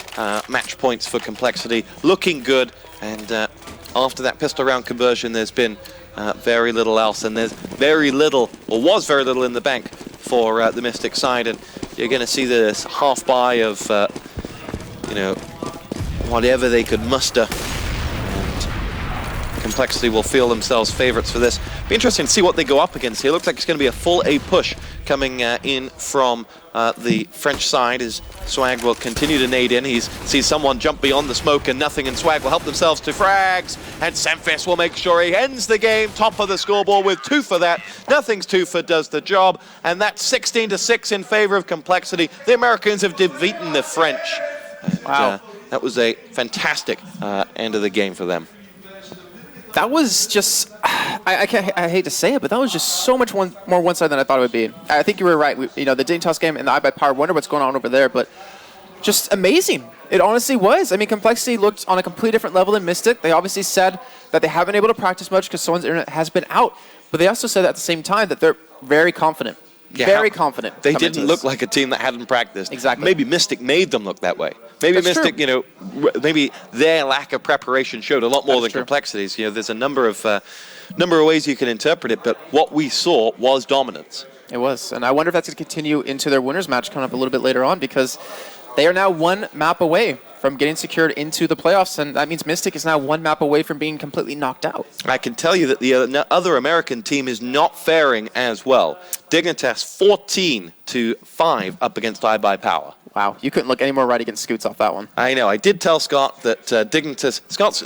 match points for compLexity. Looking good, and after that pistol round conversion, there's been very little else, and there's very little, or was very little in the bank for the Mystik side, and you're going to see this half buy of, you know, whatever they could muster. And compLexity will feel themselves favorites for this. Be interesting to see what they go up against here. Looks like it's going to be a full A push coming in from the French side as Swag will continue to nade in. He sees someone jump beyond the smoke and nothing, and Swag will help themselves to frags, and Semfis will make sure he ends the game top of the scoreboard with 2 for that. Nothing's 2 for does the job, and that's 16-6 in favor of compLexity. The Americans have defeated the French. And, wow. That was a fantastic end of the game for them. That was just, I hate to say it, but that was just so much more one-sided than I thought it would be. I think you were right. You know, the Dignitas game and the iBuyPower, wonder what's going on over there, but just amazing. It honestly was. I mean, compLexity looked on a completely different level than Mystik. They obviously said that they haven't been able to practice much because someone's internet has been out, but they also said at the same time that they're very confident. Yeah, very confident. They didn't look like a team that hadn't practiced. Exactly. Maybe Mystik made them look that way. Maybe That's Mystik, true. you know, maybe their lack of preparation showed a lot more than true. compLexity's. You know, there's a number of ways you can interpret it, but what we saw was dominance. It was, and I wonder if that's going to continue into their winners match coming up a little bit later on, because they are now 1 map away from getting secured into the playoffs, and that means Mystik is now 1 map away from being completely knocked out. I can tell you that the other American team is not faring as well. Dignitas 14-5 up against iBuyPower. Wow, you couldn't look any more right against Scoots off that one. I know. I did tell Scott that Dignitas,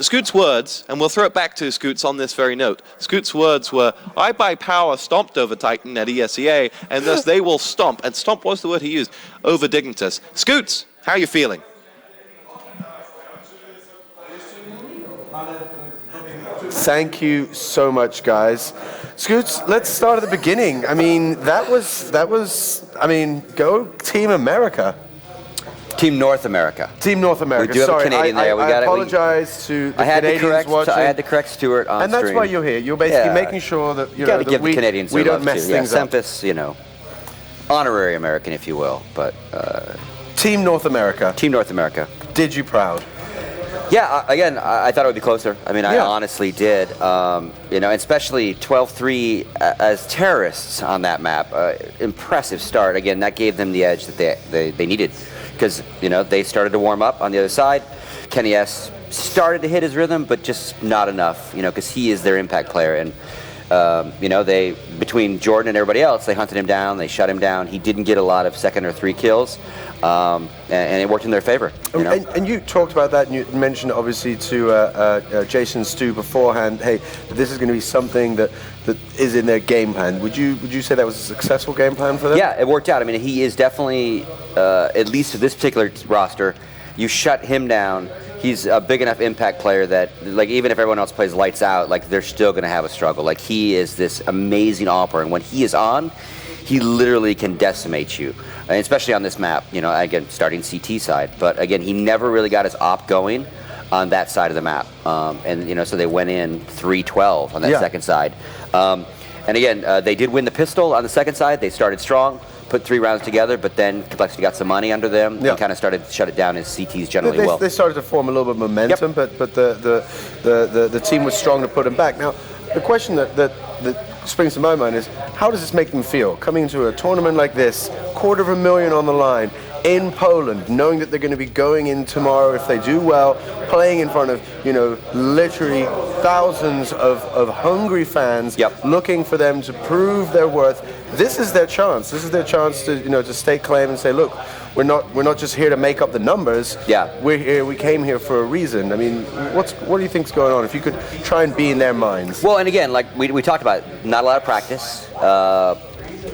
Scoot's words, and we'll throw it back to Scoots on this very note. Scoot's words were, iBuyPower stomped over Titan at ESEA, and thus they will stomp, and stomp was the word he used, over Dignitas. Scoots, how are you feeling? Thank you so much, guys. Scoots, let's start at the beginning. I mean, that was, I mean, go Team America. Team North America. Team North America. We do have Sorry, a Canadian there. We I got apologize to the Canadians watching. I had to correct Stuart on and that's stream. why you're here. You're basically making sure that you know to give that the Canadians we their don't love mess too. things up. Semfis, you know, honorary American, if you will, but Team North America. Team North America. Did you proud? Yeah, again, I thought it would be closer. I mean, I honestly did. You know, especially 12-3 as terrorists on that map. Impressive start. Again, that gave them the edge that they needed. Because, you know, they started to warm up on the other side. Kenny S started to hit his rhythm, but just not enough, you know, because he is their impact player. And, you know, between Jordan and everybody else, they hunted him down, they shut him down. He didn't get a lot of 2nd or 3 kills, and it worked in their favor. You know? And you talked about that, and you mentioned obviously to Jason Stu beforehand, hey, this is going to be something that is in their game plan. Would you say that was a successful game plan for them? Yeah, it worked out. I mean, he is definitely, at least to this particular roster, you shut him down. He's a big enough impact player that, like, even if everyone else plays lights out, like, they're still going to have a struggle. Like, he is this amazing all-pro, and when he is on, he literally can decimate you, and especially on this map, you know, again, starting CT side. But, again, he never really got his op going on that side of the map. And, you know, so they went in 3-12 on that second side. And, again, they did win the pistol on the second side. They started strong. Put 3 rounds together, but then compLexity got some money under them and kind of started to shut it down as CTs generally will. They started to form a little bit of momentum, but the team was strong to put them back. Now, the question that springs to my mind is, how does this make them feel? Coming into a tournament like this, $250,000 on the line, in Poland, knowing that they're going to be going in tomorrow if they do well, playing in front of, you know, literally thousands of hungry fans, looking for them to prove their worth. This is their chance. This is their chance to, you know, to stake claim and say, look, we're not just here to make up the numbers. We're here. We came here for a reason. I mean, what do you think's going on? If you could try and be in their minds. Well, and again, like we talked about, not a lot of practice.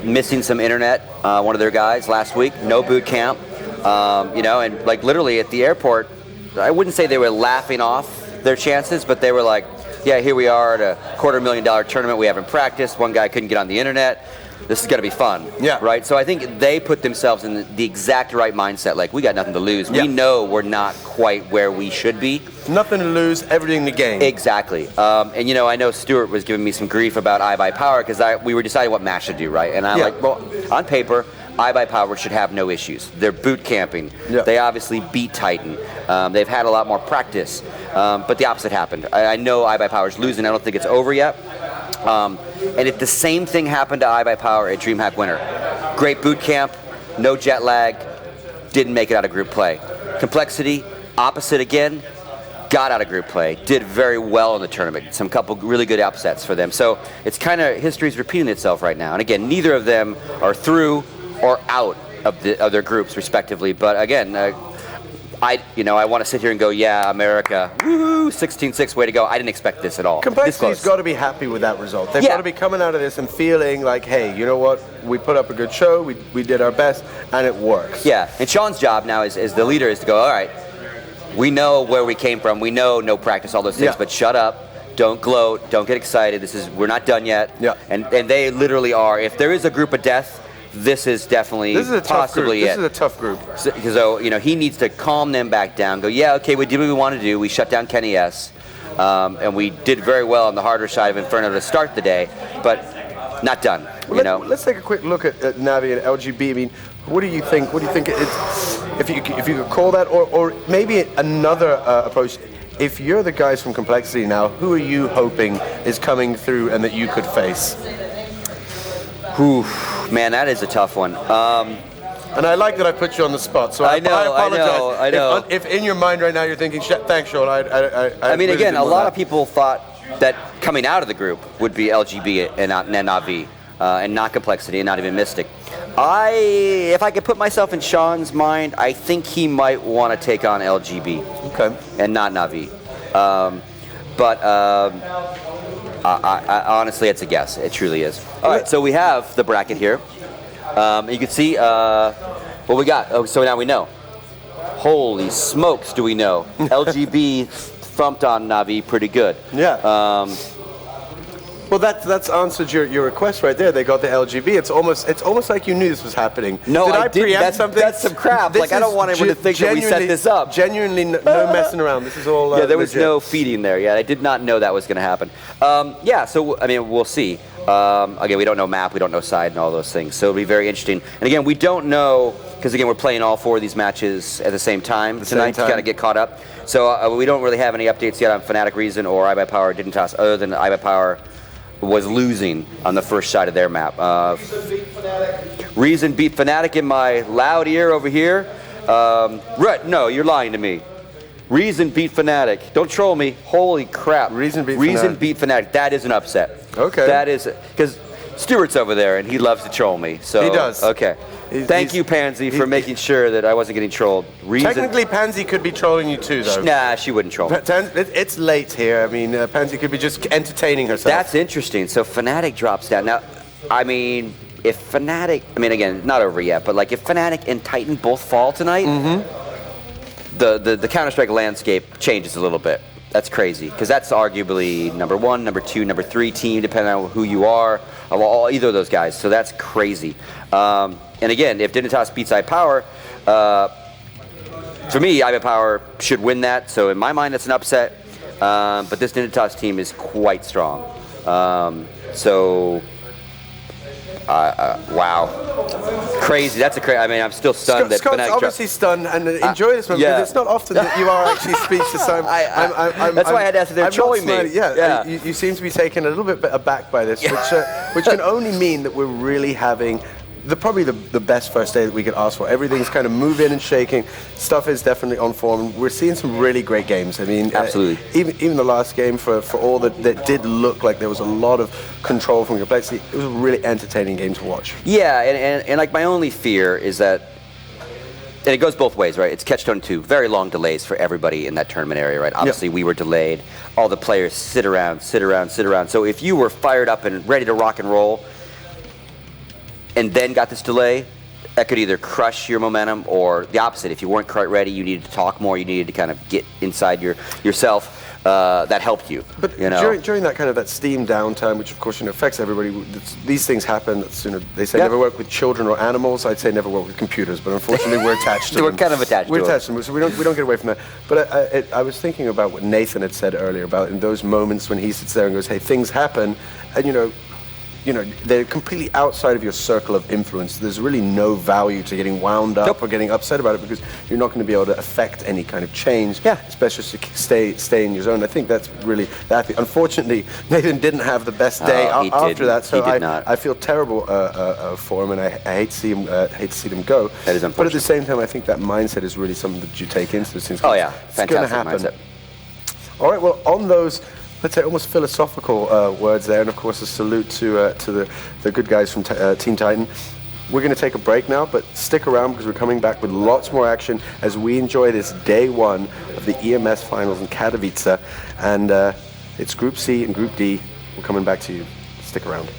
Missing some internet, one of their guys last week, no boot camp, you know, and like literally at the airport, I wouldn't say they were laughing off their chances, but they were like, yeah, here we are at a $250,000 tournament, we haven't practiced, one guy couldn't get on the internet, this is going to be fun, right? So I think they put themselves in the exact right mindset, like we got nothing to lose, we know we're not quite where we should be. Nothing to lose, everything to gain. Exactly. And, you know, I know Stuart was giving me some grief about iBuyPower because we were deciding what match to do, right? And I'm like, well, on paper, iBuyPower should have no issues. They're boot camping. They obviously beat Titan. They've had a lot more practice. But the opposite happened. I know iBuyPower's losing. I don't think it's over yet. And if the same thing happened to iBuyPower at DreamHack Winter, great boot camp, no jet lag, didn't make it out of group play. compLexity, opposite again, got out of group play, did very well in the tournament. Some couple really good upsets for them. So it's kind of, history's repeating itself right now. And again, neither of them are through or out of their groups respectively. But again, I want to sit here and go, yeah, America, woohoo, 16-6, way to go. I didn't expect this at all. compLexity's got to be happy with that result. They've got to be coming out of this and feeling like, hey, you know what? We put up a good show, we did our best, and it works. Yeah, and Sean's job now as the leader is to go, all right, we know where we came from, we know no practice, all those things, but shut up, don't gloat, don't get excited, we're not done yet. Yeah. And they literally are. If there is a group of death, this is definitely possibly it. This is a tough group. So, he needs to calm them back down. Go, yeah, okay, we did what we want to do. We shut down Kenny S, and we did very well on the harder side of Inferno to start the day, but not done. Let's take a quick look at Navi and LGB. I mean, what do you think? What do you think? If you could call that, or maybe another approach. If you're the guys from compLexity now, who are you hoping is coming through and that you could face? Whew, man, that is a tough one. And I like that I put you on the spot, so I apologize. I know. If in your mind right now you're thinking, thanks, Sean. I mean, really again, a lot that. of people thought that coming out of the group would be LGB and Navi, and not compLexity, and not even Mystik. If I could put myself in Sean's mind, I think he might want to take on LGB. Okay. And not Navi. I honestly, it's a guess. It truly is. All right, so we have the bracket here. You can see what we got. Oh, so now we know. Holy smokes, do we know? LGB thumped on Navi pretty good. Yeah. Well, that's answered your request right there. They got the LGB. It's almost like you knew this was happening. No, Did I didn't. preempt something? That's some crap. I don't want anyone to think that we set this up. Genuinely, no messing around. This is all. Yeah, there was legit. no feeding there. Yeah, I did not know that was going to happen. So I mean, we'll see. Again, we don't know map, we don't know side, and all those things. So it'll be very interesting. And again, we don't know because again, we're playing all 4 of these matches at the same time tonight to kind of get caught up. So we don't really have any updates yet on Fnatic, Reason, or iBuyPower Dignitas, other than iBuyPower was losing on the first side of their map. Reason beat Fnatic in my loud ear over here. No, you're lying to me. Reason beat Fnatic. Don't troll me. Holy crap. Reason beat Fnatic. That is an upset. Okay. That is, because Stuart's over there and he loves to troll me. So he does. Okay. Thank you, Pansy, for making sure that I wasn't getting trolled. Technically, Pansy could be trolling you too, though. Nah, she wouldn't troll me. It's late here. I mean, Pansy could be just entertaining herself. That's interesting. So Fnatic drops down. Now, I mean, if Fnatic, again, not over yet, but like if Fnatic and Titan both fall tonight, the Counter-Strike landscape changes a little bit. That's crazy, because that's arguably number 1, number 2, number 3 team, depending on who you are, of either of those guys. So that's crazy. And again, if Dignitas beats iPower, for me, iPower should win that. So in my mind, it's an upset. But this Dignitas team is quite strong. Wow. Crazy. That's a crazy. I'm still stunned. Scott's obviously stunned and enjoy this moment because it's not often that you are actually speechless. That's why I had to ask. They're trolling me. Yeah. You seem to be taken a little bit aback by this, which can only mean that we're really having probably the best first day that we could ask for. Everything's kind of moving and shaking. Stuff is definitely on form. We're seeing some really great games. I mean, absolutely. Even the last game, for all that did look like there was a lot of control from compLexity, it was a really entertaining game to watch. Yeah, and like my only fear is that, and it goes both ways, right? It's Catchstone 2, very long delays for everybody in that tournament area, right? Obviously, we were delayed. All the players sit around. So if you were fired up and ready to rock and roll, and then got this delay, that could either crush your momentum or the opposite. If you weren't quite ready, you needed to talk more, you needed to kind of get inside yourself. That helped you. But during that kind of that Steam downtime, which of course affects everybody, these things happen. They say never work with children or animals. I'd say never work with computers, but unfortunately we're attached to them. We're kind of attached to them. We're attached to them, so we don't get away from that. But I was thinking about what Nathan had said earlier about in those moments when he sits there and goes, hey, things happen, and they're completely outside of your circle of influence. There's really no value to getting wound up or getting upset about it because you're not going to be able to affect any kind of change, especially to stay in your zone. I think that's really happy. Unfortunately, Nathan didn't have the best day after that, so I feel terrible for him, and I hate to see them go. That is unfortunate. But at the same time, I think that mindset is really something that you take into things. Oh yeah, it's going to happen. Mindset. All right, well, on those, let's say, almost philosophical words there, and of course a salute to the good guys from Team Titan. We're going to take a break now, but stick around because we're coming back with lots more action as we enjoy this day one of the EMS finals in Katowice, and it's Group C and Group D. We're coming back to you. Stick around.